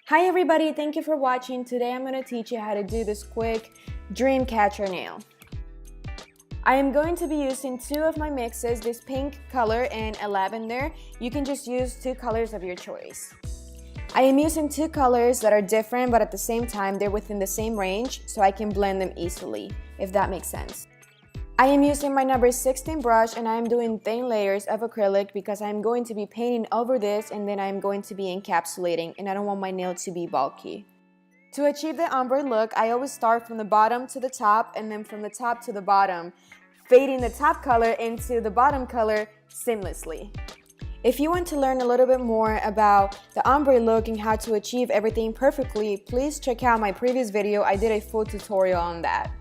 Hi everybody, thank you for watching. Today I'm going to teach you how to do this quick dream catcher nail. I am going to be using two of my mixes, this pink color and a lavender. You can just use two colors of your choice. I am using two colors that are different, but at the same time they're within the same range, so I can blend them easily, if that makes sense. I am using my number 16 brush and I am doing thin layers of acrylic because I am going to be painting over this and then I am going to be encapsulating, and I don't want my nail to be bulky. To achieve the ombre look, I always start from the bottom to the top and then from the top to the bottom, fading the top color into the bottom color seamlessly. If you want to learn a little bit more about the ombre look and how to achieve everything perfectly, please check out my previous video. I did a full tutorial on that.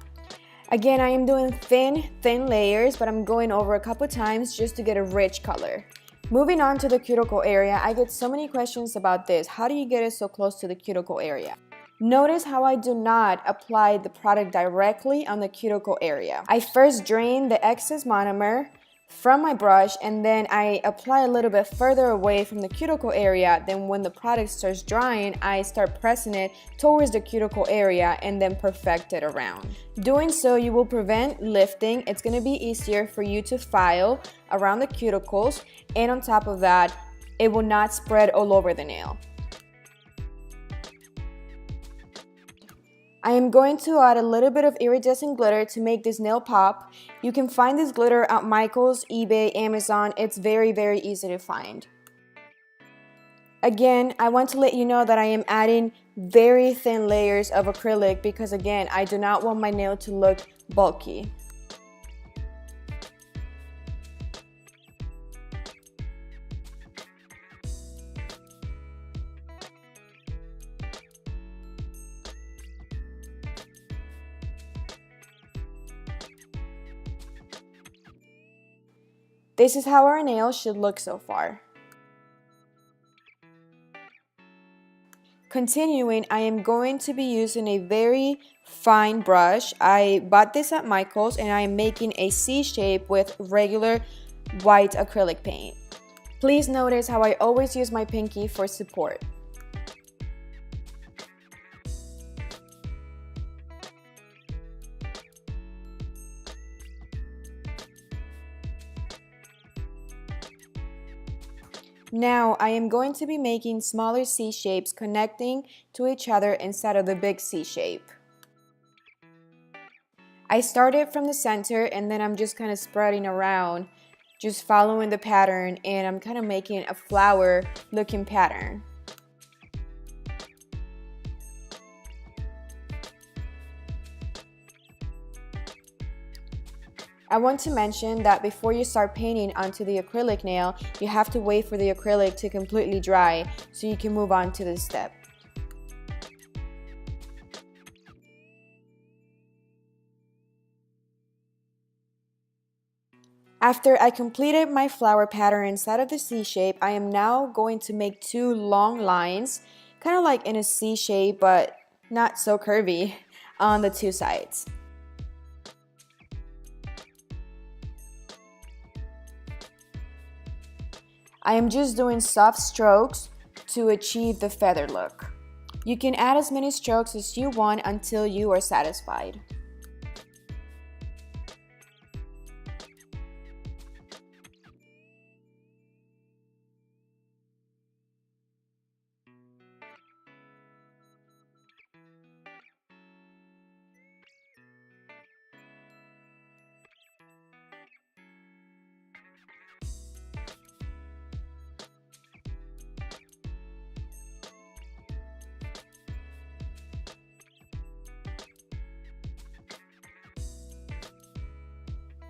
Again, I am doing thin layers, but I'm going over a couple times just to get a rich color. Moving on to the cuticle area, I get so many questions about this. How do you get it so close to the cuticle area? Notice how I do not apply the product directly on the cuticle area. I first drain the excess monomer from my brush and then I apply a little bit further away from the cuticle area. Then when the product starts drying, I start pressing it towards the cuticle area and then perfect it around. Doing so, you will prevent lifting. It's going to be easier for you to file around the cuticles, and on top of that, it will not spread all over the nail. I am going to add a little bit of iridescent glitter to make this nail pop. You can find this glitter at Michaels, eBay, Amazon. It's very easy to find. Again, I want to let you know that I am adding very thin layers of acrylic because again, I do not want my nail to look bulky. This is how our nail should look so far. Continuing, I am going to be using a very fine brush. I bought this at Michaels and I am making a C shape with regular white acrylic paint. Please notice how I always use my pinky for support. Now I am going to be making smaller C shapes connecting to each other instead of the big C shape. I started from the center and then I'm just kind of spreading around, just following the pattern, and I'm kind of making a flower looking pattern. I want to mention that before you start painting onto the acrylic nail, you have to wait for the acrylic to completely dry so you can move on to this step. After I completed my flower pattern inside of the C shape, I am now going to make two long lines, kind of like in a C shape but not so curvy, on the two sides. I am just doing soft strokes to achieve the feather look. You can add as many strokes as you want until you are satisfied.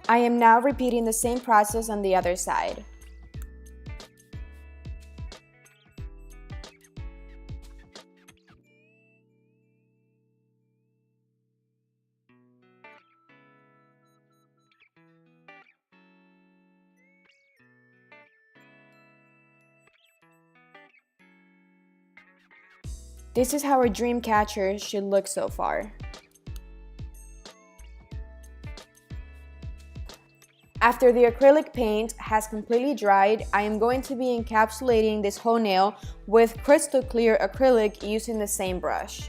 I am now repeating the same process on the other side. This is how our dream catcher should look so far. After the acrylic paint has completely dried, I am going to be encapsulating this whole nail with crystal clear acrylic using the same brush.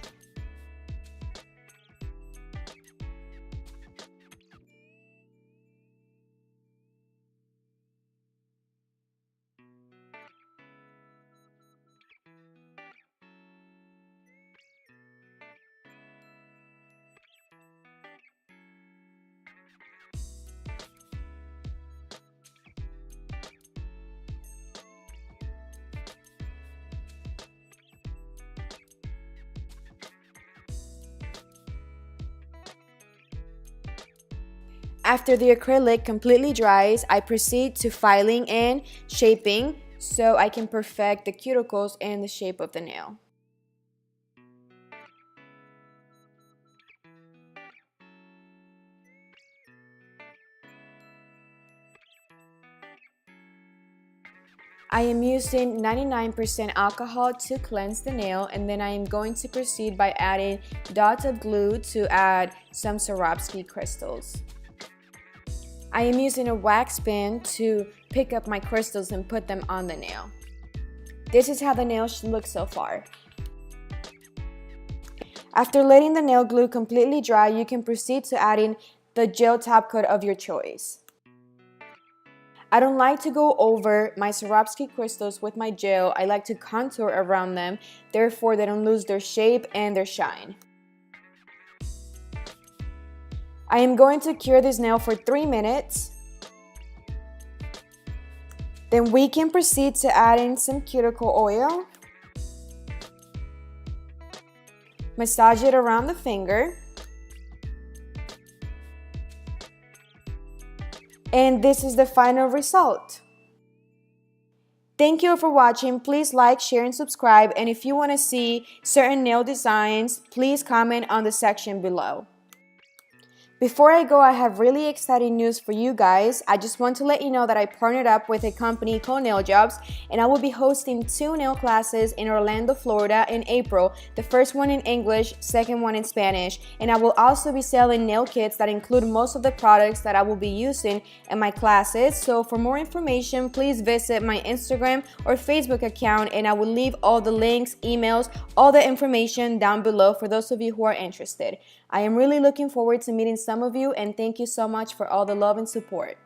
After the acrylic completely dries, I proceed to filing and shaping so I can perfect the cuticles and the shape of the nail. I am using 99% alcohol to cleanse the nail, and then I am going to proceed by adding dots of glue to add some Swarovski crystals. I am using a wax pen to pick up my crystals and put them on the nail. This is how the nail should look so far. After letting the nail glue completely dry, you can proceed to adding the gel top coat of your choice. I don't like to go over my Swarovski crystals with my gel. I like to contour around them, therefore they don't lose their shape and their shine. I am going to cure this nail for 3 minutes. Then we can proceed to add in some cuticle oil. Massage it around the finger. And this is the final result. Thank you for watching. Please like, share, and subscribe. And if you want to see certain nail designs, please comment on the section below. Before I go, I have really exciting news for you guys. I just want to let you know that I partnered up with a company called Nail Jobs, and I will be hosting 2 nail classes in Orlando, Florida in April. The first one in English, second one in Spanish. And I will also be selling nail kits that include most of the products that I will be using in my classes. So for more information, please visit my Instagram or Facebook account, and I will leave all the links, emails, all the information down below for those of you who are interested. I am really looking forward to meeting some of you, and thank you so much for all the love and support.